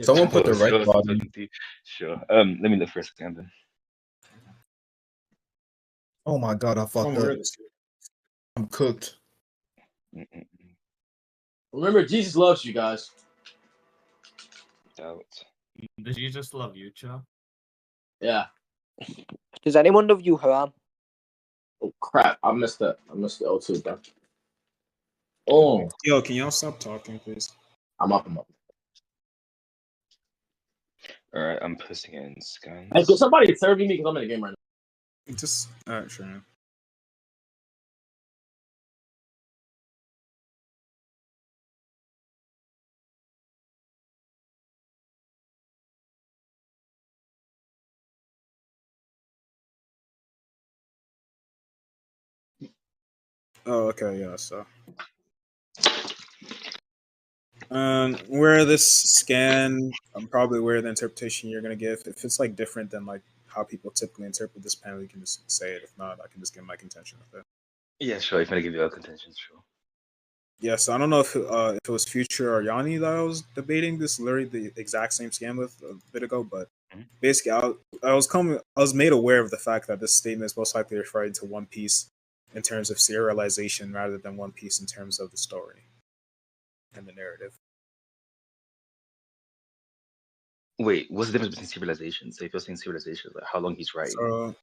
Someone put the right Sure, button. sure. Let me look for a scan then. Oh my god, I fucked up. I'm cooked. Remember, Jesus loves you guys. Doubt. Does Jesus love you, Cho? Yeah. Does anyone love you, Haram? Oh crap! I missed that. I missed the O2, bro. Oh, Yo, can y'all stop talking, please? I'm up. All right, I'm posting it in scans. Hey, could somebody serving me because I'm in the game right now? Just sure. Oh, okay, yeah. So, where this scan, probably where the interpretation you're gonna give. If it's like different than like how people typically interpret this panel, you can just say it. If not, I can just give my contention with it. Yeah, sure. If I'm gonna give you a contention, sure. Yeah, so I don't know if it was Future or Yanni that I was debating this literally the exact same scan with a bit ago, but basically I was made aware of the fact that this statement is most likely referring to One Piece in terms of serialization rather than One Piece in terms of the story and the narrative. Wait, what's the difference between serialization? So if you're saying serialization, like how long he's writing One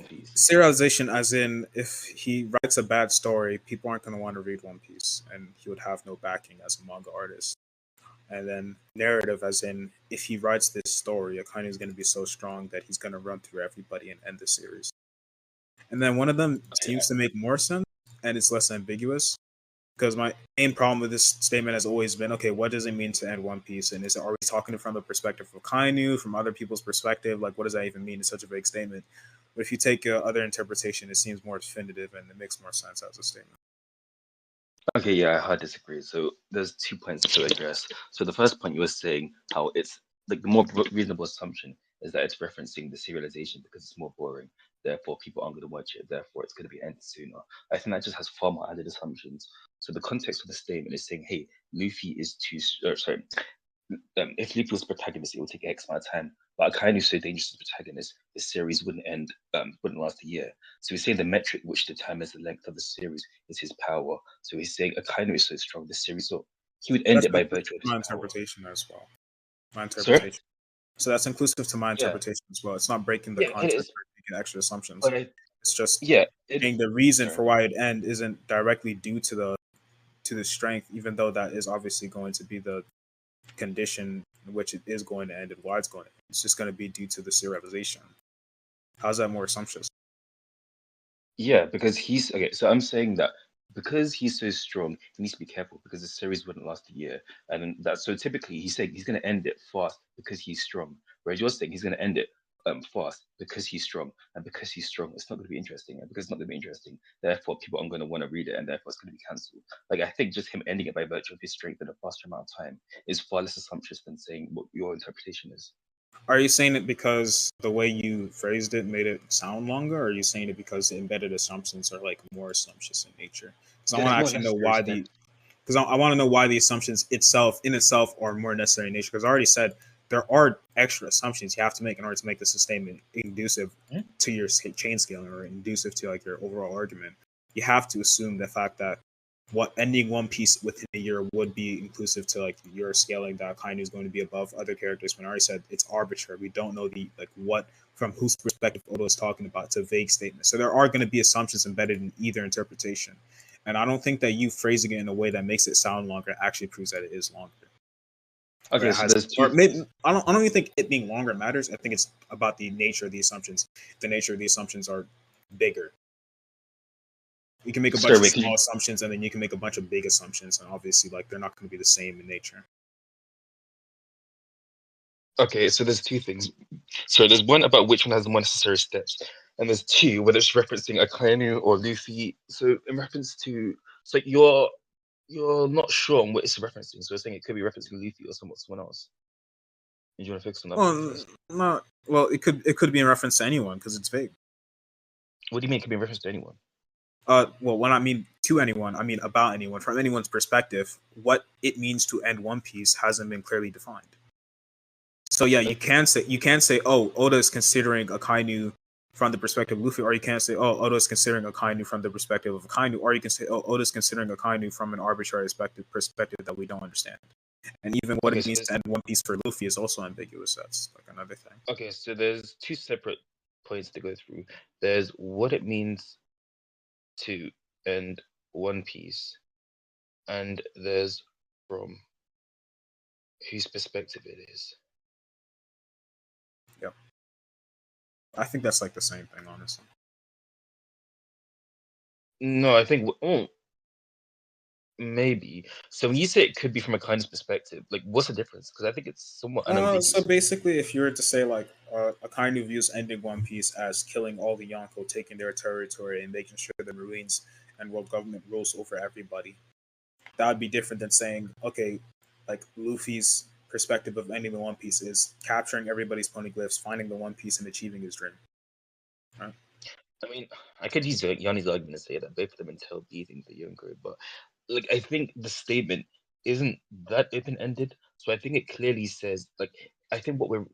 Piece? Serialization, as in if he writes a bad story, people aren't going to want to read One Piece, and he would have no backing as a manga artist. And then narrative, as in if he writes this story, Akainu is going to be so strong that he's going to run through everybody and end the series. And then one of them seems to make more sense, and it's less ambiguous. Because my main problem with this statement has always been, okay, what does it mean to end One Piece? And are we talking from the perspective of Akainu, from other people's perspective? Like, what does that even mean? It's such a vague statement. But if you take other interpretation, it seems more definitive and it makes more sense as a statement. Okay, yeah, I disagree. So there's 2 points to address. So the first point you were saying how it's like the more reasonable assumption is that it's referencing the serialization because it's more boring. Therefore, people aren't going to watch it. Therefore, it's going to be ended sooner. I think that just has far more added assumptions. So the context of the statement is saying, hey, Luffy is too sorry. If Luffy was protagonist, it would take X amount of time. But Akainu is so dangerous as protagonist, the series wouldn't end, wouldn't last a year. So he's saying the metric which determines the length of the series is his power. So he's saying Akainu is so strong, the series, so he would end it by virtue of his my power. interpretation as well. My interpretation. Sorry? So that's inclusive to my interpretation as well. It's not breaking the context or making extra assumptions. It's just saying the reason for why it end isn't directly due to the strength, even though that is obviously going to be the condition in which it is going to end and why it's going to end. It's just going to be due to the serialization. How's that more assumptuous? Yeah, because he's okay. So I'm saying that because he's so strong, he needs to be careful because the series wouldn't last a year, and that so typically he's saying he's going to end it fast because he's strong. Whereas you're saying he's going to end it fast because he's strong, and because he's strong, it's not going to be interesting, and because it's not going to be interesting, therefore people aren't going to want to read it, and therefore it's going to be cancelled. Like I think just him ending it by virtue of his strength in a faster amount of time is far less assumptuous than saying what your interpretation is. Are you saying it because the way you phrased it made it sound longer, or are you saying it because the embedded assumptions are like more assumptuous in nature? Because I want to actually know why because I want to know why the assumptions in itself are more necessary in nature. Because I already said there are extra assumptions you have to make in order to make this a statement inducive to your chain scaling or inducive to like your overall argument. You have to assume the fact that what ending One Piece within a year would be inclusive to like your scaling that Akainu is going to be above other characters. When I already said it's arbitrary, we don't know the like what from whose perspective Oda is talking about. It's a vague statement, so there are going to be assumptions embedded in either interpretation. And I don't think that you phrasing it in a way that makes it sound longer actually proves that it is longer. Okay, so there's or maybe I don't even think it being longer matters. I think it's about the nature of the assumptions. The nature of the assumptions are bigger. You can make a bunch of small assumptions, and then you can make a bunch of big assumptions, and obviously, like they're not going to be the same in nature. Okay, so there's 2 things. So there's one about which one has the more necessary steps, and there's 2 whether it's referencing Akainu or Luffy. So in reference to, it's like you're not sure on what it's referencing. So you're saying it could be referencing Luffy or someone else. Do you want to fix on that? Well, it could be in reference to anyone because it's vague. What do you mean it could be in reference to anyone? Well, when I mean to anyone, I mean about anyone. From anyone's perspective, what it means to end One Piece hasn't been clearly defined. So yeah, you can say, oh, Oda is considering Akainu from the perspective of Luffy, or you can't say, oh, Oda is considering Akainu from the perspective of Akainu, or you can say, oh, Oda is considering Akainu from an arbitrary perspective that we don't understand. And even what it means to end One Piece for Luffy is also ambiguous. That's like another thing. Okay, so there's two separate points to go through. There's what it means to end One Piece, and there's from whose perspective it is. Yep. I think that's like the same thing, honestly. No, I think maybe. So when you say it could be from Akainu's perspective, like what's the difference? Because I think it's somewhat unambiguous. So basically, if you were to say like Akainu views ending One Piece as killing all the Yonko, taking their territory, and making sure the Marines and world government rules over everybody, that would be different than saying, okay, like Luffy's perspective of ending the One Piece is capturing everybody's poneglyphs, finding the One Piece, and achieving his dream. Right? I mean, I could use Yanni's argument to say that both of them entail beating the Yonko, but like I think the statement isn't that open-ended. So I think it clearly says, like, I think what we're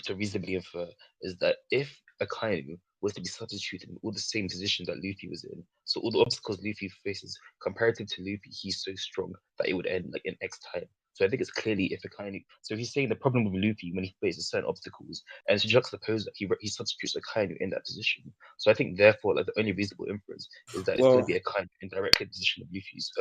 to reasonably infer is that if Akainu was to be substituted in all the same positions that Luffy was in, so all the obstacles Luffy faces, comparative to Luffy, he's so strong that it would end like in X time. So I think it's clearly if Akainu. So he's saying the problem with Luffy when he faces certain obstacles, and to juxtapose that he substitutes Akainu in that position. So I think therefore, like the only reasonable inference is that it's going to be Akainu in direct position of Luffy's.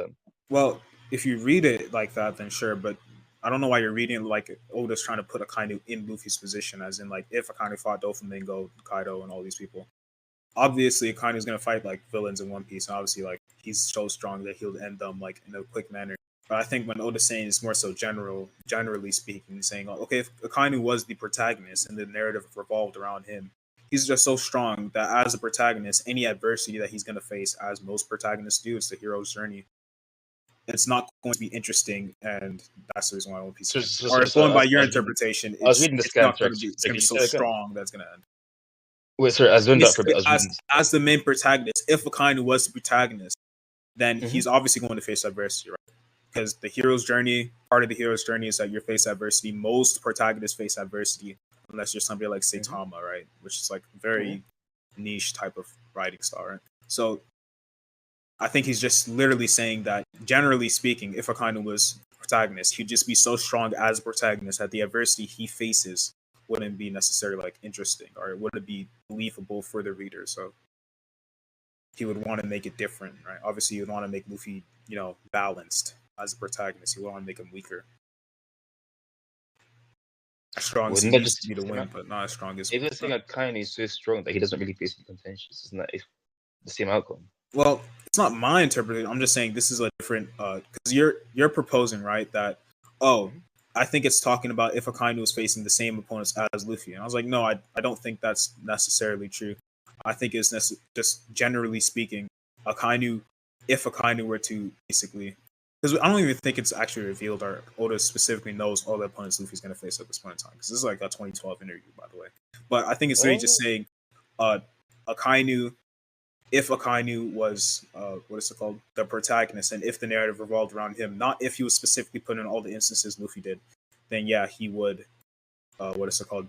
Well, if you read it like that, then sure, but I don't know why you're reading it like Oda's trying to put Akainu in Luffy's position, as in like if Akainu fought Doflamingo, Kaido, and all these people. Obviously, Akainu's gonna fight like villains in One Piece, and obviously like he's so strong that he'll end them like in a quick manner. But I think when Oda's saying it's more so generally speaking, saying, okay, if Akainu was the protagonist and the narrative revolved around him, he's just so strong that as a protagonist, any adversity that he's gonna face, as most protagonists do, it's the hero's journey. It's not going to be interesting, and that's the reason why One Piece. Or going by your interpretation, I was reading the scan. It's going to be so strong that's going to end. Wait, sorry, as the main protagonist, if Akainu was the protagonist, then he's obviously going to face adversity, right? Because the hero's journey, part of the hero's journey is that you face adversity. Most protagonists face adversity, unless you're somebody like Saitama, right? Which is like very niche type of writing style, right? So I think he's just literally saying that, generally speaking, if Akainu was protagonist, he'd just be so strong as a protagonist that the adversity he faces wouldn't be necessarily like interesting, or it wouldn't be believable for the reader. So he would want to make it different, right? Obviously, you'd want to make Luffy, balanced as a protagonist. You would want to make him weaker. As strong as he needs to be to win, but not as strong as. If you're saying Akainu is so strong that he doesn't really face any contentions, isn't that the same outcome? Well, it's not my interpretation. I'm just saying this is a different because you're proposing, right, that I think it's talking about if Akainu is facing the same opponents as Luffy, and I was like, no, I don't think that's necessarily true. I think it's just generally speaking, if Akainu were to basically, because I don't even think it's actually revealed or Oda specifically knows all the opponents Luffy's going to face at this point in time, because this is like a 2012 interview, by the way. But I think it's really just saying Akainu. If Akainu was, the protagonist, and if the narrative revolved around him, not if he was specifically put in all the instances Luffy did, then yeah, he would,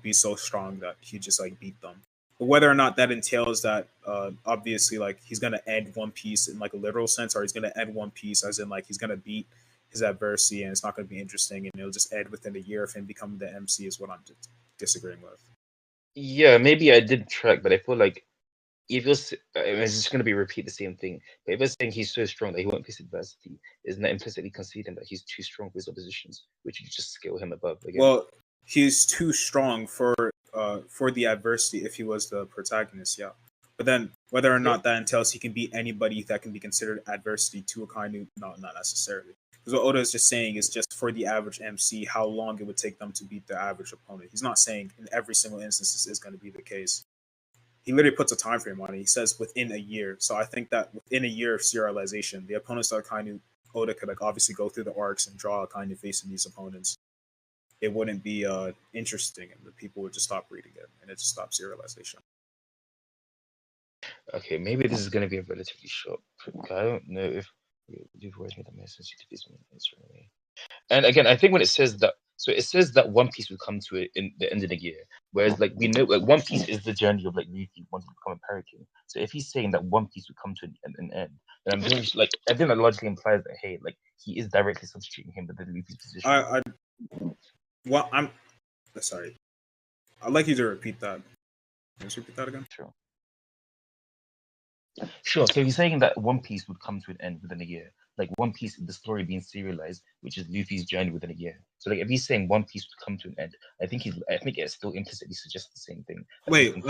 be so strong that he'd just like beat them. But whether or not that entails that, obviously, like he's gonna end One Piece in like a literal sense, or he's gonna end One Piece as in like he's gonna beat his adversity and it's not gonna be interesting and it'll just end within a year of him becoming the MC, is what I'm disagreeing with. Yeah, maybe I did track, but I feel like if it's just going to be repeat the same thing. But if it's saying he's so strong that he won't face adversity, isn't that implicitly conceding that he's too strong for his oppositions, which you just scale him above again? Well, he's too strong for the adversity if he was the protagonist, yeah. But then whether or not that entails he can beat anybody that can be considered adversity to Akainu, not necessarily. Because what Oda is just saying is just for the average MC, how long it would take them to beat the average opponent. He's not saying in every single instance this is going to be the case. He literally puts a time frame on it. He says within a year. So I think that within a year of serialization, the opponents that Akainu, Oda could like obviously go through the arcs and draw Akainu facing these opponents. It wouldn't be interesting, and the people would just stop reading it, and it just stops serialization. Okay, maybe this is going to be a relatively short. I don't know if you've always made a message to this one. And again, I think when it says that So it says that One Piece would come to it in the end of the year, whereas like we know like One Piece is the journey of like Luffy wanting to become a Paraking. So if he's saying that One Piece would come to an end, then I'm very like I think that logically implies that hey, like he is directly substituting him within Luffy's position. Well, I'm sorry. I'd like you to repeat that. Can you repeat that again? Sure. So he's saying that One Piece would come to an end within a year. Like One Piece, the story being serialized, which is Luffy's journey within a year. So like if he's saying One Piece would come to an end, I think it still implicitly suggests the same thing. Wait,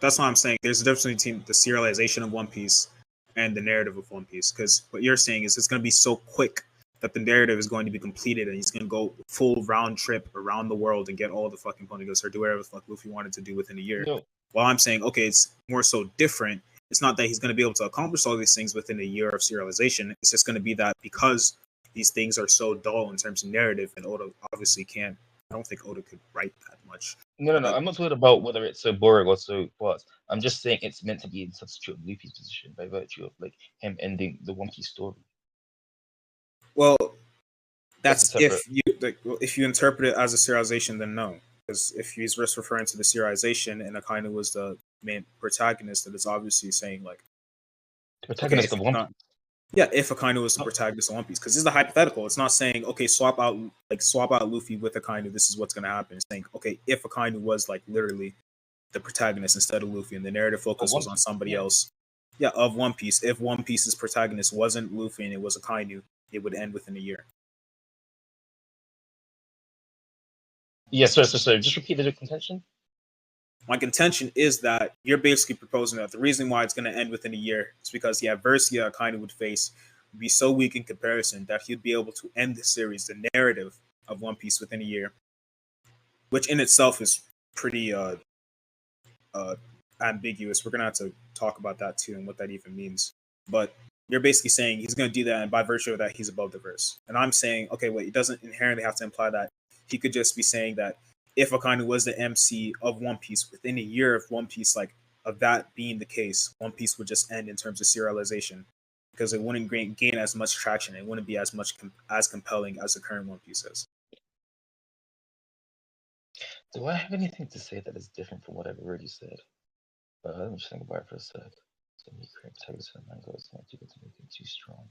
that's what I'm saying. There's a difference between the serialization of One Piece and the narrative of One Piece. Because what you're saying is it's going to be so quick that the narrative is going to be completed and he's going to go full round trip around the world and get all the fucking Poneglyphs or do whatever the fuck Luffy wanted to do within a year. No. While I'm saying, okay, it's more so different. It's not that he's going to be able to accomplish all these things within a year of serialization. It's just going to be that because these things are so dull in terms of narrative, and Oda obviously can't. I don't think Oda could write that much. No. I'm not talking about whether it's so boring or so what. I'm just saying it's meant to be in substitute of Luffy's position by virtue of like him ending the One Piece story. Well, that's if you interpret it as a serialization, then no. Because if he's just referring to the serialization and Akainu was the main protagonist, that is obviously saying like the protagonist of One Piece. Yeah, if Akainu was the protagonist of One Piece, because this is a hypothetical. It's not saying okay, swap out Luffy with Akainu. This is what's going to happen. It's saying okay, if Akainu was like literally the protagonist instead of Luffy, and the narrative focus was on somebody else. Yeah, of One Piece. If One Piece's protagonist wasn't Luffy and it was Akainu, it would end within a year. Yes, yeah, so just repeat the contention. My contention is that you're basically proposing that the reason why it's going to end within a year is because the adversity Akainu would face would be so weak in comparison that he'd be able to end the series, the narrative of One Piece within a year, which in itself is pretty ambiguous. We're going to have to talk about that too and what that even means. But you're basically saying he's going to do that, and by virtue of that, he's above the verse. And I'm saying, okay, wait, it doesn't inherently have to imply that. He could just be saying that if Akainu was the MC of One Piece within a year of One Piece, like of that being the case, One Piece would just end in terms of serialization because it wouldn't gain as much traction. It wouldn't be as compelling as the current One Piece is. Do I have anything to say that is different from what I've already said? Let me just think about it for a sec. So me create protagonist for manga is not too good to make him too strong.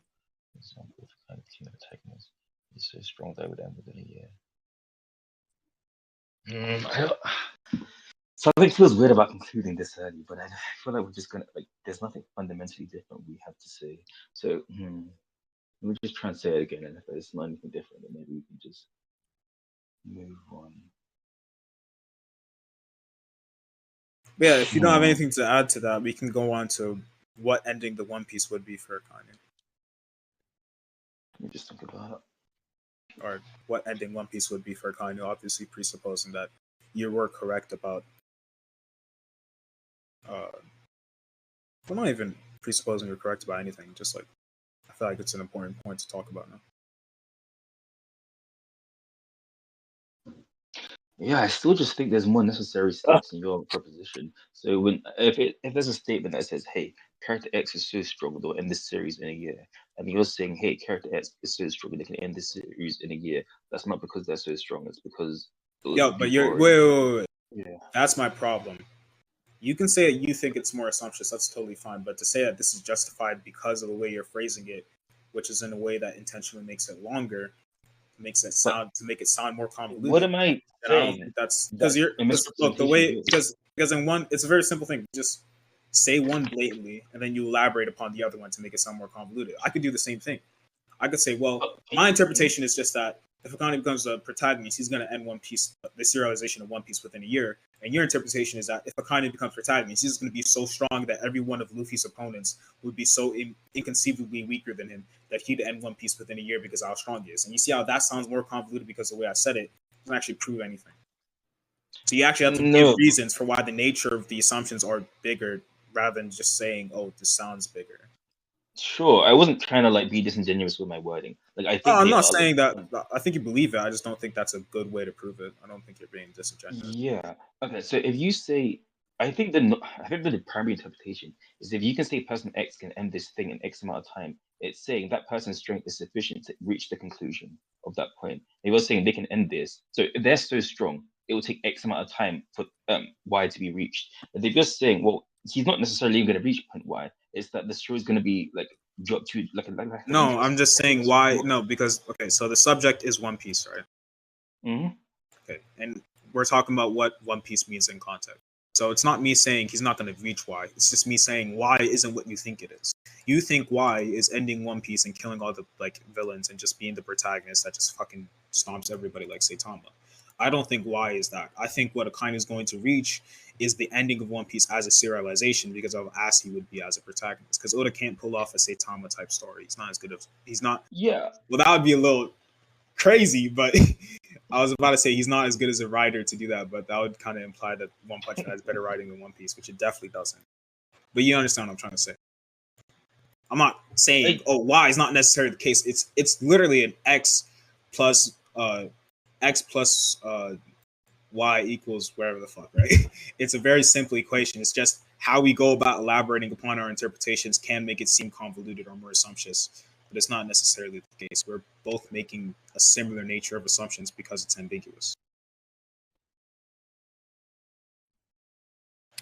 For example, if a kind of team of protagonist is so strong that it would end within a year. Something feels weird about concluding this early, but I feel like we're just gonna like. There's nothing fundamentally different we have to say. So let me just try and say it again, and if there's not anything different, then maybe we can just move on. Yeah, if you don't have anything to add to that, we can go on to what ending the One Piece would be for Akainu. Let me just think about it. Or what ending One Piece would be for Akainu, obviously presupposing that you were correct about. We're not even presupposing you're correct about anything. Just like I feel like it's an important point to talk about now. Yeah, I still just think there's more necessary steps in your proposition. So if there's a statement that says, "Hey, character X is so strong, they'll end this series in a year," and you're saying, "Hey, character X is so strong, they can end this series in a year," that's not because they're so strong. It's because but you're wait. Yeah, that's my problem. You can say that you think it's more assumptuous. That's totally fine. But to say that this is justified because of the way you're phrasing it, which is in a way that intentionally makes it longer, makes it sound to make it sound more convoluted. What am I saying? I don't think that's because look the way because in one it's a very simple thing. Just say one blatantly and then you elaborate upon the other one to make it sound more convoluted. I could do the same thing. I could say, well, my interpretation is just that if Akainu becomes a protagonist, he's going to end One Piece, the serialization of One Piece within a year. And your interpretation is that if Akainu becomes protagonist, he's going to be so strong that every one of Luffy's opponents would be so inconceivably weaker than him that he'd end One Piece within a year because of how strong he is. And you see how that sounds more convoluted because the way I said it doesn't actually prove anything. So you actually have to give reasons for why the nature of the assumptions are bigger rather than just saying, "Oh, this sounds bigger." Sure, I wasn't trying to like be disingenuous with my wording. Like I think I'm not saying that. I think you believe it. I just don't think that's a good way to prove it. I don't think you're being disingenuous. Yeah. Okay. So if you say, I think the primary interpretation is if you can say person X can end this thing in X amount of time, it's saying that person's strength is sufficient to reach the conclusion of that point. They were saying they can end this. So if they're so strong, it will take X amount of time for Y to be reached. But they're just saying, well, he's not necessarily going to reach point Y. It's that the story is going to be like dropped to like No, I'm just saying why. No, because okay, so the subject is One Piece, right? Mm-hmm. Okay, and we're talking about what One Piece means in context. So it's not me saying he's not going to reach Y. It's just me saying Y isn't what you think it is. You think Y is ending One Piece and killing all the like villains and just being the protagonist that just fucking stomps everybody like Saitama. I don't think Y is that. I think what Akainu is going to reach is the ending of One Piece as a serialization because of how ass he would be as a protagonist. Because Oda can't pull off a Saitama type story. He's not as good as he's not. Yeah. Well, that would be a little crazy, but I was about to say he's not as good as a writer to do that, but that would kind of imply that One Punch Man has better writing than One Piece, which it definitely doesn't. But you understand what I'm trying to say. I'm not saying Y is not necessarily the case. It's literally an X plus Y equals whatever the fuck, right? It's a very simple equation. It's just how we go about elaborating upon our interpretations can make it seem convoluted or more assumptuous, but it's not necessarily the case. We're both making a similar nature of assumptions because it's ambiguous.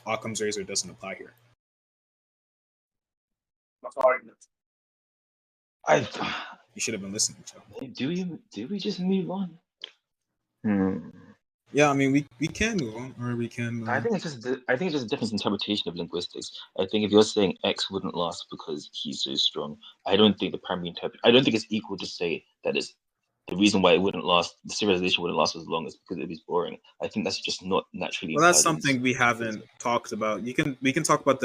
Occam's razor doesn't apply here. You should have been listening, Joe. Do we just move on? Yeah, I mean, we can move on, or we can. I think it's just a different interpretation of linguistics. I think if you're saying X wouldn't last because he's so strong, I don't think I don't think it's equal to say that it's the reason why it wouldn't last. The serialization wouldn't last as long as because it was boring. I think that's just not naturally. Well, that's something we haven't talked about. We can talk about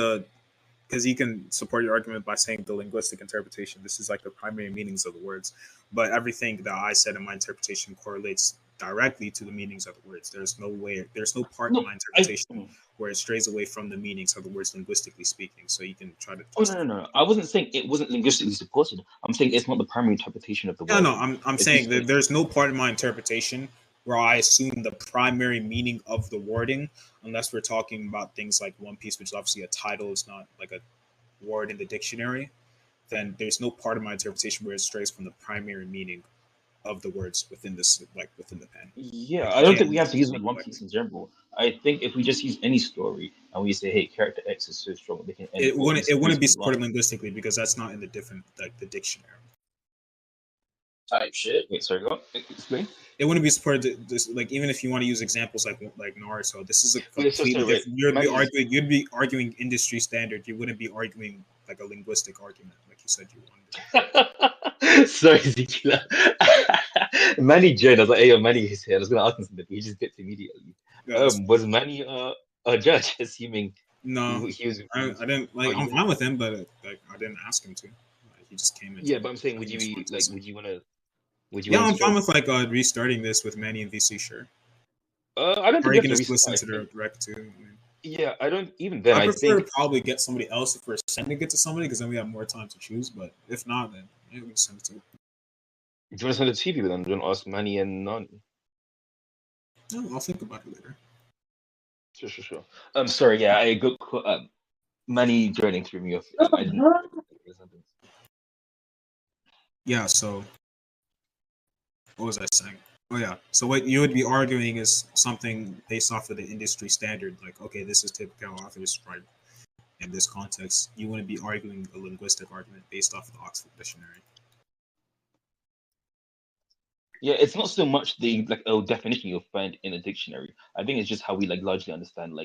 because you can support your argument by saying the linguistic interpretation. This is like the primary meanings of the words, but everything that I said in my interpretation correlates directly to the meanings of the words. There's no part in my interpretation where it strays away from the meanings of the words linguistically speaking. So you can try to. No. I wasn't saying it wasn't linguistically supported. I'm saying it's not the primary interpretation of the word. No, I'm saying that there's no part of my interpretation where I assume the primary meaning of the wording, unless we're talking about things like One Piece, which is obviously a title, it's not like a word in the dictionary. Then there's no part of my interpretation where it strays from the primary meaning of the words within this, like within the pen. Yeah, I don't think we have to use One Piece in general. I think if we just use any story and we say, "Hey, character X is so strong," they can end it wouldn't be supported linguistically because that's not in the dictionary. Type shit. Wait, sorry, go on. Explain. It wouldn't be supported. Like even if you want to use examples like Naruto, this is a completely different. You'd be arguing industry standard. You wouldn't be arguing like a linguistic argument, like you said you wanted. Sorry, Zkiller. Manny joined. I was like, "Hey, Manny is here." I was going to ask him something, but he just dipped immediately. Was Manny a judge? Assuming no, he was. I didn't like. I'm fine with him, but like I didn't ask him to. He just came in. Yeah, but I'm saying, would you be like? Would you want to? Yeah, I'm fine with like restarting this with Manny and VC. Sure. I don't think you can just listen to the direct too. I mean, yeah, I don't even then. I prefer to probably get somebody else if we're sending it to somebody because then we have more time to choose. But if not, then we can send it to. Do you want to send it to people then? Don't ask Manny and Nani. No, I'll think about it later. Sure. I'm sorry. Yeah, I got Manny joining threw me off. I didn't. Yeah. So. What was I saying? Oh yeah. So what you would be arguing is something based off of the industry standard, like okay, this is typical authors right in this context. You wouldn't be arguing a linguistic argument based off of the Oxford Dictionary. Yeah, it's not so much the definition you'll find in a dictionary. I think it's just how we largely understand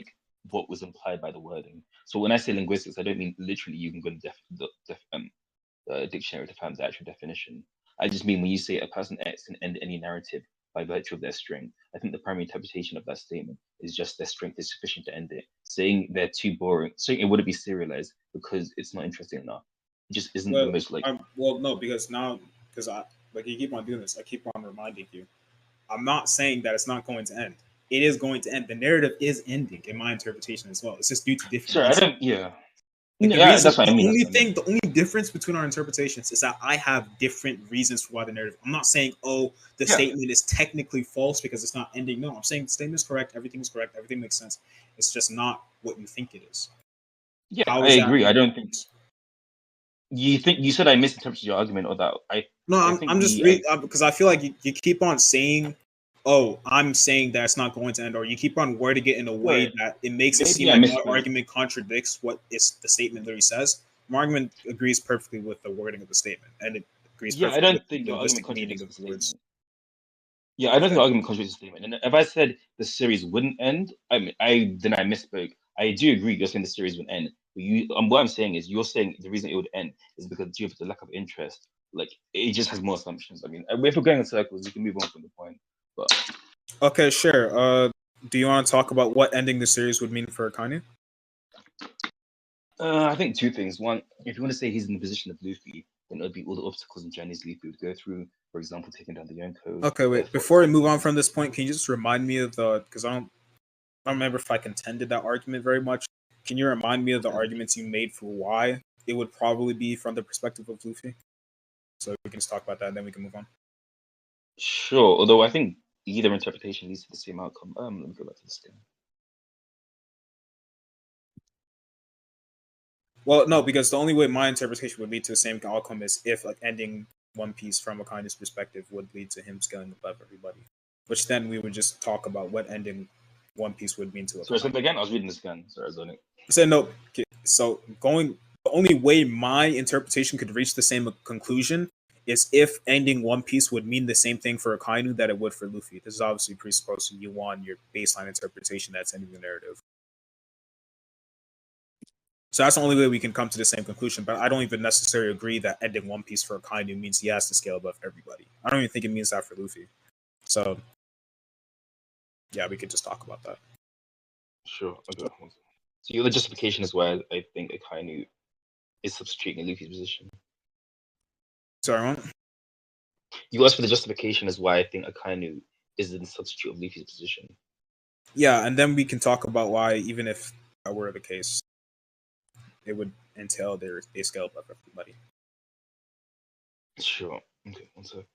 what was implied by the wording. So when I say linguistics, I don't mean literally you can go to the dictionary to find the actual definition. I just mean when you say a person X can end any narrative by virtue of their strength, I think the primary interpretation of that statement is just their strength is sufficient to end it. Saying they're too boring, saying it wouldn't be serialized because it's not interesting enough. It just isn't the most no, because you keep on doing this. I keep on reminding you. I'm not saying that it's not going to end. It is going to end. The narrative is ending in my interpretation as well. It's just due to different. Sure, reasons. I don't. Yeah. That's what I mean. The only difference between our interpretations is that I have different reasons for why the narrative. I'm not saying, the statement is technically false because it's not ending. No, I'm saying the statement is correct. Everything is correct. Everything makes sense. It's just not what you think it is. Yeah, I agree. I don't think you said I misinterpreted your argument, or that No, I I'm think I'm just because I feel like you keep on saying, "Oh, I'm saying that it's not going to end," or you keep on wording it in a way that it makes it seem maybe I like my misspoke. argument contradicts what is the statement literally says. My argument agrees perfectly with the wording of the statement, and it agrees Yeah, I perfectly don't with think the your argument linguistic meaning contradicts of the the words. statement. Yeah, I don't think Okay. the argument contradicts the statement. And if I said the series wouldn't end, I misspoke. I do agree. You're saying the series would end. But what I'm saying is, you're saying the reason it would end is because due to the lack of interest. Like it just has more assumptions. I mean, if we're going in circles, we can move on from the point. But Okay, sure. Do you want to talk about what ending the series would mean for Akainu? I think two things. One, if you want to say he's in the position of Luffy, then it would be all the obstacles and journeys Luffy would go through. For example, taking down the Yonkos. Okay, wait. Before we move on from this point, can you just remind me of because I don't remember if I contended that argument very much. Can you remind me of the arguments you made for why it would probably be from the perspective of Luffy? So we can just talk about that, and then we can move on. Sure. Although I think either interpretation leads to the same outcome. Let me go back to this thing. Well, no, because the only way my interpretation would lead to the same outcome is if like ending One Piece from Akainu's perspective would lead to him scaling above everybody, which then we would just talk about what ending One Piece would mean to Akainu. Sorry, so again, I was reading this again. Sorry, I was on it. So no, so the only way my interpretation could reach the same conclusion is if ending One Piece would mean the same thing for Akainu that it would for Luffy. This is obviously presupposing you want your baseline interpretation that's ending the narrative. So that's the only way we can come to the same conclusion. But I don't even necessarily agree that ending One Piece for Akainu means he has to scale above everybody. I don't even think it means that for Luffy. So yeah, we could just talk about that. Sure. Okay. So your justification is why I think Akainu is substituting Luffy's position. Sorry, what? You asked for the justification as why I think Akainu is in the substitute of Luffy's position. Yeah, and then we can talk about why, even if that were the case, it would entail they scale above everybody. Sure. Okay. One sec.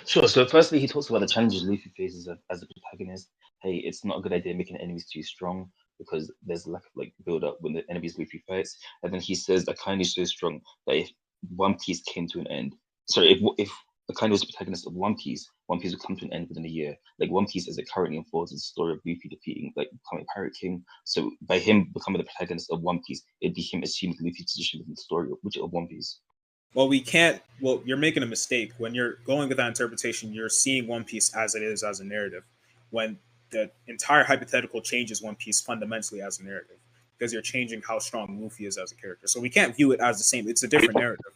Sure. So firstly, he talks about the challenges Luffy faces as a protagonist. Hey, it's not a good idea making enemies too strong because there's a lack of like build up when the enemies Luffy fights. And then he says that Akainu is so strong that if One Piece came to an end, sorry, if Akainu was the protagonist of One Piece would come to an end within a year. Like One Piece as it currently unfolds is the story of Luffy defeating like becoming Pirate King. So by him becoming the protagonist of One Piece, it'd be him assuming Luffy's position within the story of One Piece. Well, we can't. Well, you're making a mistake when you're going with that interpretation. You're seeing One Piece as it is as a narrative, when the entire hypothetical changes One Piece fundamentally as a narrative because you're changing how strong Luffy is as a character. So we can't view it as the same. It's a different narrative.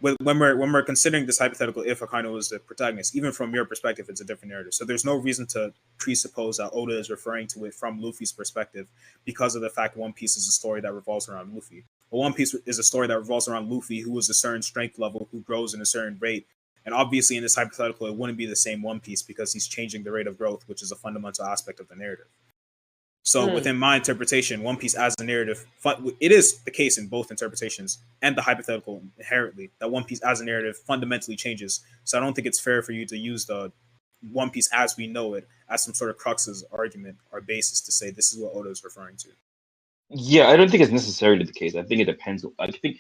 When we're considering this hypothetical, if Akainu was the protagonist, even from your perspective, it's a different narrative. So there's no reason to presuppose that Oda is referring to it from Luffy's perspective because of the fact One Piece is a story that revolves around Luffy. But One Piece is a story that revolves around Luffy, who is a certain strength level, who grows in a certain rate. And obviously, in this hypothetical, it wouldn't be the same One Piece because he's changing the rate of growth, which is a fundamental aspect of the narrative. So within my interpretation, One Piece as a narrative, it is the case in both interpretations and the hypothetical inherently that One Piece as a narrative fundamentally changes. So I don't think it's fair for you to use the One Piece as we know it as some sort of crux's argument or basis to say this is what Oda is referring to. Yeah, I don't think it's necessarily the case. I think it depends. I think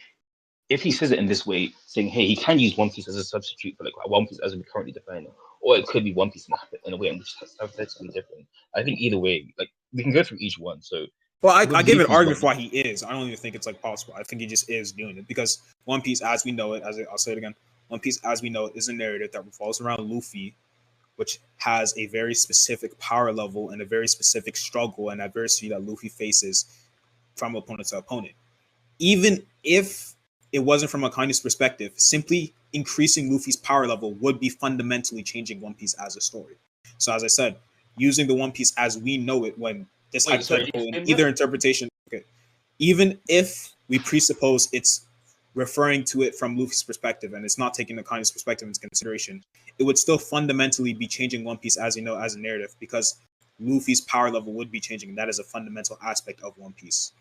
if he says it in this way, saying, hey, he can use One Piece as a substitute for like One Piece as we currently define it, or it could be One Piece in a way in which that's hypothetically different. I think either way, like we can go through each one. So, well, I give an argument for why he is. I don't even think it's like possible. I think he just is doing it because One Piece as we know it, I'll say it again, One Piece as we know it is a narrative that revolves around Luffy, which has a very specific power level and a very specific struggle and adversity that Luffy faces from opponent to opponent. Even if it wasn't from Akainu's perspective, simply increasing Luffy's power level would be fundamentally changing One Piece as a story. So as I said, using the One Piece as we know it when this hypothetical in either interpretation, okay, even if we presuppose it's referring to it from Luffy's perspective and it's not taking Akainu's perspective into consideration, it would still fundamentally be changing One Piece as you know as a narrative because Luffy's power level would be changing, and that is a fundamental aspect of One Piece.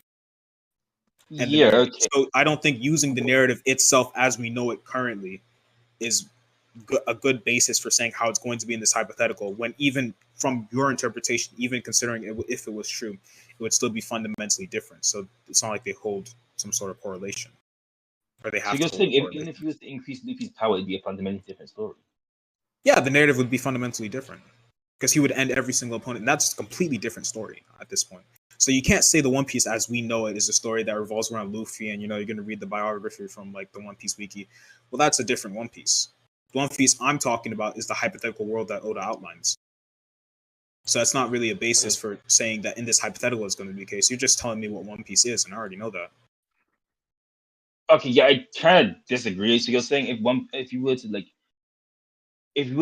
Yeah, okay. So I don't think using the narrative itself as we know it currently is a good basis for saying how it's going to be in this hypothetical, when even from your interpretation, even considering if it was true, it would still be fundamentally different. So it's not like they hold some sort of correlation, or they have So you're to saying hold even if you was to increase Luffy's power, it'd be a fundamentally different story. yeah, the narrative would be fundamentally different because he would end every single opponent. And that's a completely different story at this point. So you can't say the One Piece as we know it is a story that revolves around Luffy, and you're going to read the biography from like the One Piece wiki. Well, that's a different One Piece. The One Piece I'm talking about is the hypothetical world that Oda outlines. So that's not really a basis for saying that in this hypothetical is going to be the case. You're just telling me what One Piece is, and I already know that. Okay, yeah, I kind of disagree. So you're saying if you were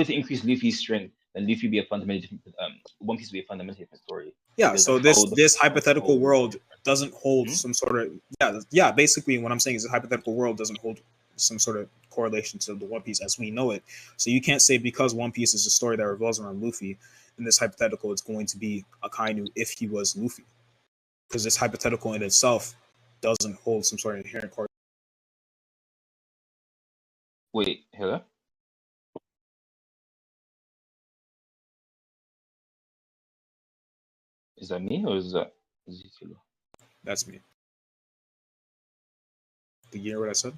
to increase Luffy's strength, then Luffy would be a fundamentally different. One Piece would be a fundamentally different story. Yeah. Because So this hypothetical world doesn't hold Hmm? some sort of yeah. Basically, what I'm saying is the hypothetical world doesn't hold some sort of correlation to the One Piece as we know it. So you can't say because One Piece is a story that revolves around Luffy, in this hypothetical, it's going to be Akainu if he was Luffy, because this hypothetical in itself doesn't hold some sort of inherent correlation. Wait, hello? Is that me or is that Zkiller? That's me. Did you hear what I said?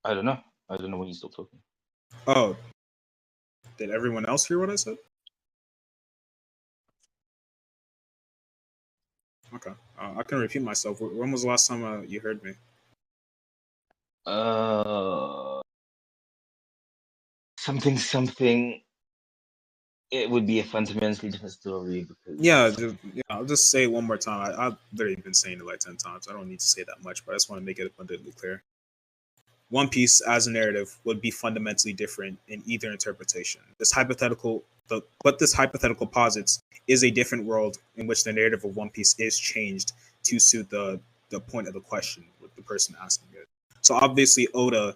I don't know. I don't know when you stopped talking. Oh, did everyone else hear what I said? Okay, I can repeat myself. When was the last time you heard me? Something. It would be a fundamentally different story because Yeah, I'll just say it one more time. I've literally been saying it like 10 times. I don't need to say that much, but I just want to make it abundantly clear. One Piece as a narrative would be fundamentally different in either interpretation. This hypothetical, what this hypothetical posits is a different world in which the narrative of One Piece is changed to suit the point of the question with the person asking it. So obviously Oda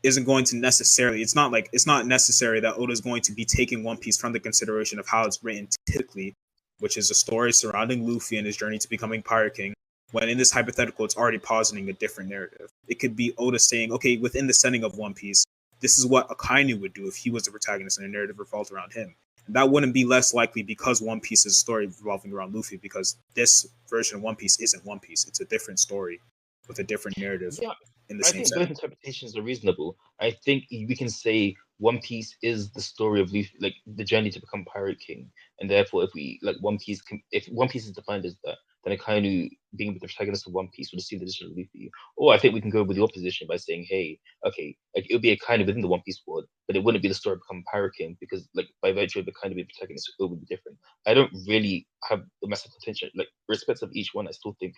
isn't going to necessarily, it's not necessary that Oda is going to be taking One Piece from the consideration of how it's written typically, which is a story surrounding Luffy and his journey to becoming Pirate King, when in this hypothetical, it's already positing a different narrative. It could be Oda saying, okay, within the setting of One Piece, this is what Akainu would do if he was the protagonist and a narrative revolved around him. And that wouldn't be less likely because One Piece is a story revolving around Luffy, because this version of One Piece isn't One Piece. It's a different story with a different narrative in the I same think setting. both interpretations are reasonable. I think we can say One Piece is the story of Luffy, like the journey to become Pirate King, and therefore, if we like One Piece, if One Piece is defined as that, then Akainu being the protagonist of One Piece would see the decision of Luffy. Or I think we can go with your position by saying, hey, okay, like it would be Akainu within the One Piece world, but it wouldn't be the story of becoming Pirate King because, like, by virtue of Akainu being the protagonist, it would be different. I don't really have a massive attention, like, respect of each one. I still think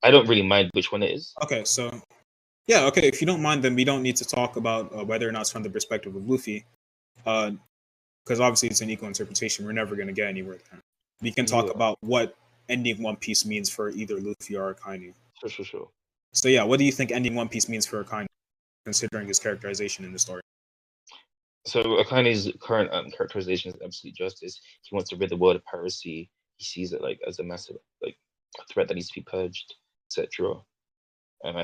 I don't really mind which one it is. Okay, so yeah, okay. If you don't mind, then we don't need to talk about whether or not it's from the perspective of Luffy, because obviously it's an equal interpretation. We're never going to get anywhere there. We can talk about what ending One Piece means for either Luffy or Akainu. Sure. So yeah, what do you think ending One Piece means for Akainu, considering his characterization in the story? So Akainu's current characterization is absolute justice. He wants to rid the world of piracy. He sees it like as a massive like a threat that needs to be purged, etc.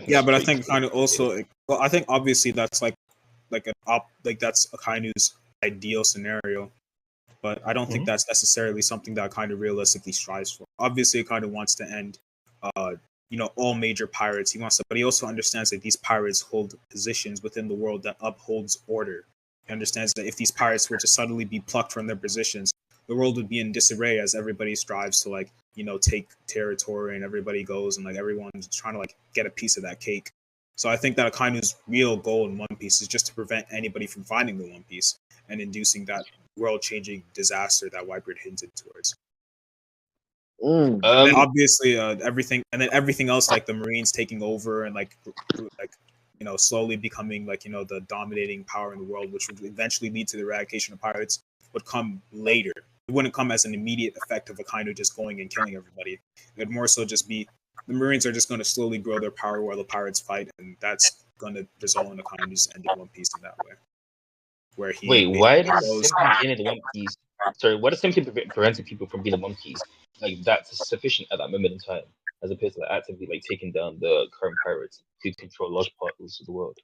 Yeah, but I think kind of also, well, I think obviously that's like that's Akainu's ideal scenario, but I don't think that's necessarily something that kind of realistically strives for. Obviously, kind of wants to end, all major pirates. He wants to, but he also understands that these pirates hold positions within the world that upholds order. He understands that if these pirates were to suddenly be plucked from their positions, the world would be in disarray as everybody strives to take territory, and everybody goes and like everyone's trying to like get a piece of that cake. So I think that Akainu's real goal in One Piece is just to prevent anybody from finding the One Piece and inducing that world-changing disaster that Whitebeard hinted towards. And then obviously everything else, like the Marines taking over and slowly becoming the dominating power in the world, which would eventually lead to the eradication of pirates, would come later. It wouldn't come as an immediate effect of Akainu just going and killing everybody. It would more so just be the Marines are just going to slowly grow their power while the pirates fight, and that's going to result in Akainu just ending One Piece in that way. Where he why does simply being in One Piece? Sorry, what is simply preventing people from being in One Piece? Like that's sufficient at that moment in time, as opposed to actively like taking down the current pirates who control large parts of the world.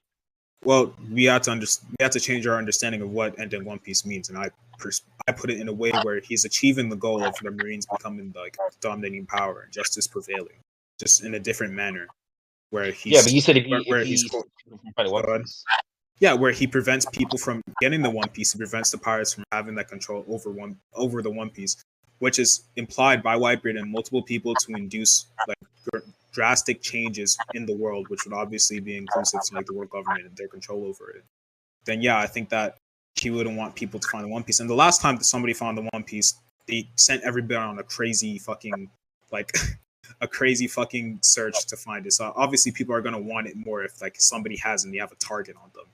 Well, we had to change our understanding of what ending One Piece means, and I put it in a way where he's achieving the goal of the Marines becoming like dominating power and justice prevailing, just in a different manner, where he's Yeah, but you said if where he's he's One Piece. yeah, where he prevents people from getting the One Piece, he prevents the pirates from having that control over the One Piece, which is implied by Whitebeard and multiple people to induce like drastic changes in the world, which would obviously be inclusive to like the world government and their control over it. Then yeah, I think that he wouldn't want people to find the One Piece. And the last time that somebody found the One Piece, they sent everybody on a crazy fucking like a crazy fucking search to find it. So obviously people are gonna want it more if like somebody has and they have a target on them.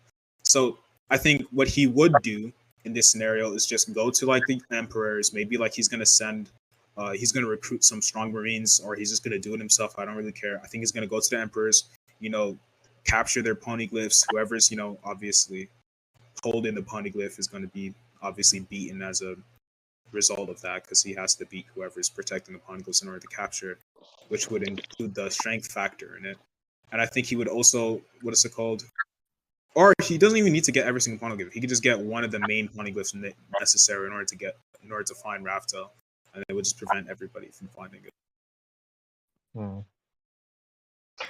So I think what he would do in this scenario is just go to like the emperors, maybe like he's gonna recruit some strong Marines, or he's just gonna do it himself. I don't really care. I think he's gonna go to the emperors, capture their poneglyphs. Whoever's, obviously holding the poneglyph is gonna be obviously beaten as a result of that, because he has to beat whoever's protecting the poneglyphs in order to capture, which would include the strength factor in it. And I think he would also, what is it called? Or he doesn't even need to get every single poneglyph. He could just get one of the main poneglyphs necessary in order to find Raftel, and it would just prevent everybody from finding it.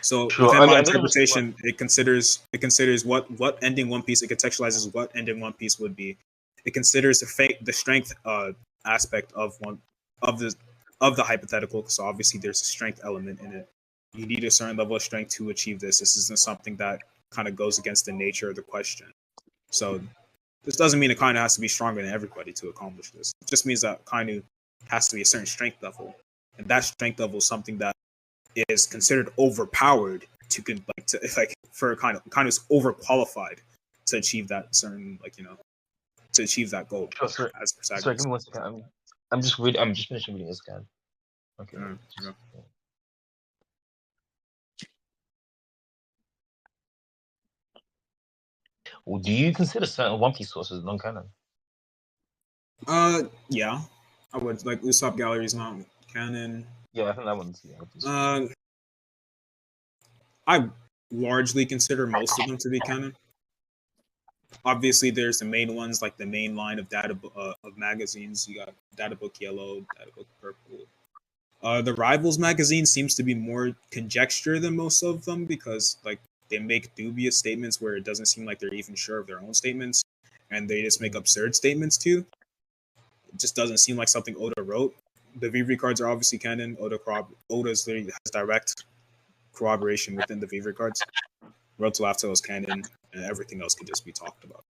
So within my interpretation, it considers what ending One Piece. It contextualizes what ending One Piece would be. It considers the strength aspect of the hypothetical. So obviously there's a strength element in it. You need a certain level of strength to achieve this. This isn't something that kind of goes against the nature of the question. So this doesn't mean Akainu has to be stronger than everybody to accomplish this. It just means that Akainu has to be a certain strength level, and that strength level is something that is considered overpowered for Akainu is overqualified to achieve that certain to achieve that goal. Sure, sorry, give me 1 second. I'm just finishing reading this scan. Okay. Well, do you consider certain One Piece sources non-canon? Yeah, I would. Like Usopp Gallery is not canon. Yeah, I think that one's I largely consider most of them to be canon. Obviously, there's the main ones, like the main line of of magazines. You got Data Book Yellow, Data Book Purple. The Rivals magazine seems to be more conjecture than most of them, because like they make dubious statements where it doesn't seem like they're even sure of their own statements, and they just make absurd statements too. It just doesn't seem like something Oda wrote. The VV cards are obviously canon. Oda's literally has direct corroboration within the VV cards. Road to Laughter is canon, and everything else could just be talked about.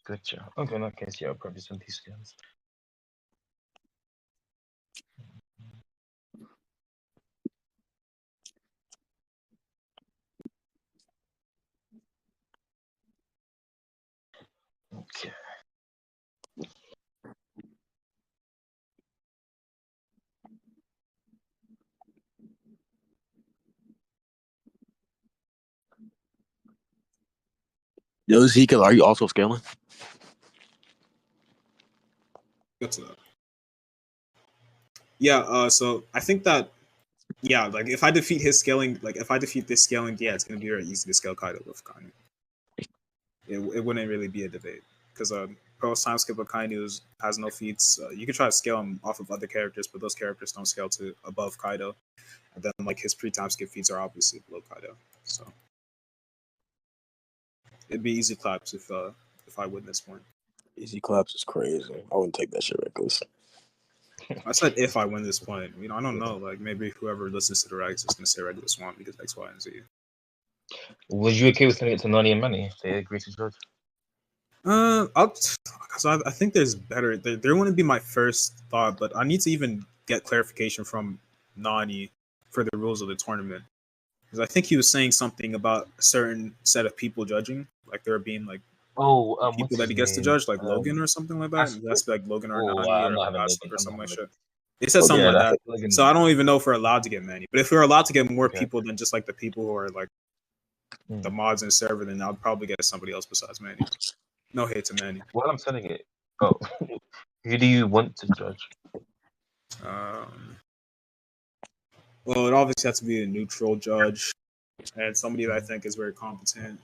Gotcha. Okay, in that case, yeah, I'll probably some these scans. Okay. Yo, Zkiller, are you also scaling? Get to that. Yeah, so I think that, yeah, like if I defeat this scaling, yeah, it's gonna be very easy to scale Kaido with Akainu. It wouldn't really be a debate, because Pro's time skip Akainu has no feats. You could try to scale him off of other characters, but those characters don't scale to above Kaido. And then like his pre-time skip feats are obviously below Kaido. So it'd be easy claps if I win this point. Easy claps is crazy. I wouldn't take that shit Regulus. I said if I win this point. I don't know. Like maybe whoever listens to the Regs is gonna say Regulus won because X, Y, and Z. Was you okay with sending it to Nani and Manny if they agree to judge? I think there's better. There wouldn't be my first thought, but I need to even get clarification from Nani for the rules of the tournament, because I think he was saying something about a certain set of people judging, like there being like people that he gets to judge, like Logan or something like that. It has to be like Logan or Nani or Aslick or something like that. They said something like that. Logan. So I don't even know if we're allowed to get Manny, but if we're allowed to get more people than just like the people who are like the mods in the server, then I'll probably get somebody else besides Manny. No hate to Manny. Well, I'm sending it. Oh, who do you want to judge? Well, it obviously has to be a neutral judge and somebody that I think is very competent.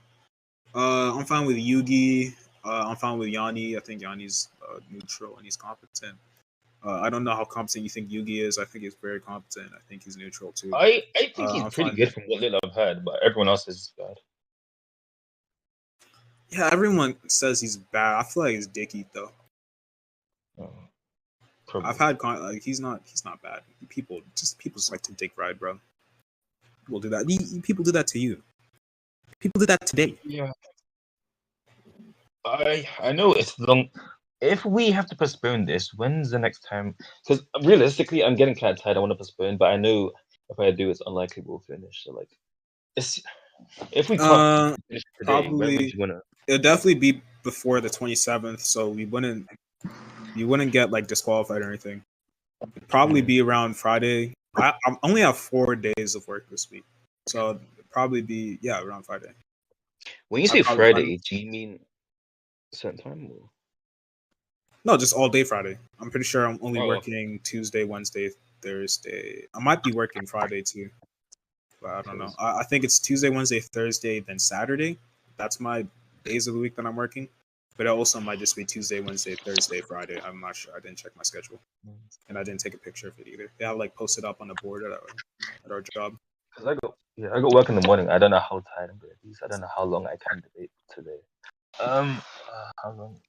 I'm fine with Yugi. I'm fine with Yanni. I think Yanni's neutral and he's competent. I don't know how competent you think Yugi is. I think he's very competent. I think he's neutral too. I think he's I'm pretty fine. good from what little I've heard, but everyone else is bad. Yeah, everyone says he's bad. I feel like he's dicky though. Probably. I've had he's not bad. People just like to dick ride, bro. People do that. People do that to you. People did that today. Yeah. I know it's long. If we have to postpone this, when's the next time? Because realistically, I'm getting kind of tired. I want to postpone, but I know if I do, it's unlikely we'll finish. So like, if we can't finish today, when would Probably you wanna? it'll definitely be before the 27th, so you wouldn't get like disqualified or anything. It'd probably be around Friday. I only have 4 days of work this week, so it'd probably be around Friday. When you say Friday, do you mean certain time? Or? No, just all day Friday. I'm pretty sure I'm only Oh. working Tuesday, Wednesday, Thursday. I might be working Friday too, but I don't know. I think it's Tuesday, Wednesday, Thursday, then Saturday. That's my days of the week that I'm working. But it also might just be Tuesday, Wednesday, Thursday, Friday. I'm not sure. I didn't check my schedule, and I didn't take a picture of it either. They have like posted up on the board at our job. Cause I got work in the morning. I don't know how tired I'm gonna be. So I don't know how long I can debate today. How long?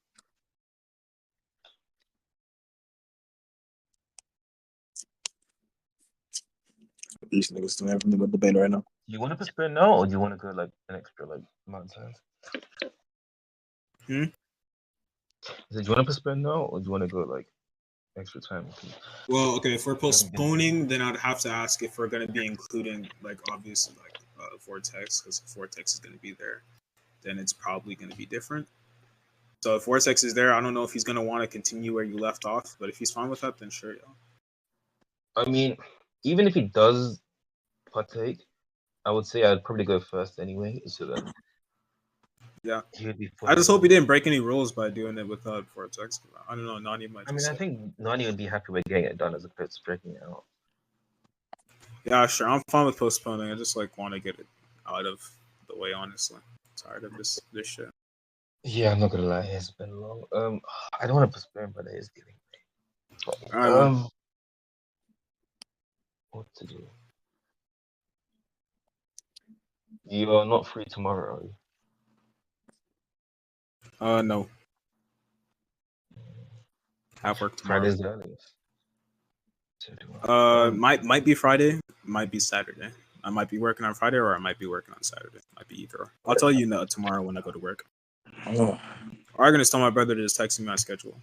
These niggas doing everything but debate right now. Do you want to postpone now, or do you want to go like an extra like amount of time? Do you want to postpone now, or do you want to go like extra time? Well, okay, if we're postponing, then I'd have to ask if we're going to be including, like, obviously, like, Vortex, because Vortex is going to be there. Then it's probably going to be different. So if Vortex is there, I don't know if he's going to want to continue where you left off, but if he's fine with that, then sure, yeah. I mean, even if he does partake, I would say I'd probably go first anyway. So then, yeah, he would be. I just hope he didn't break any rules by doing it without Vortex. I don't know. Nani might. I mean, I think Nani would be happy with getting it done as opposed to breaking it out. Yeah, sure. I'm fine with postponing. I just like want to get it out of the way. Honestly, I'm tired of this shit. Yeah, I'm not gonna lie. It's been long. I don't want to postpone, but it is getting late. All right, what to do? You are not free tomorrow, are you? No. Have work tomorrow. Friday's the earliest. So Might be Friday, might be Saturday. I might be working on Friday, or I might be working on Saturday. Might be either. I'll tell you tomorrow when I go to work. Or I'm gonna tell my brother to just text me my schedule.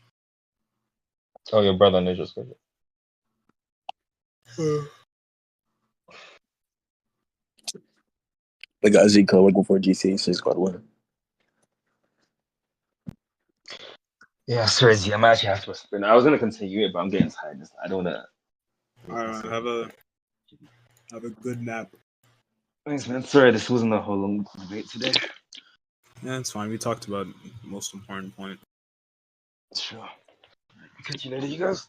Oh, your brother knows your schedule. They got Zkiller looking for GC, so he's got to win. Yeah, sorry, Z. I might actually have to spin. I was gonna continue it, but I'm getting tired. I don't wanna. Alright, have a good nap. Thanks, man. Sorry, this wasn't a whole long debate today. Yeah, it's fine. We talked about the most important point. Sure. Catch you later, you guys.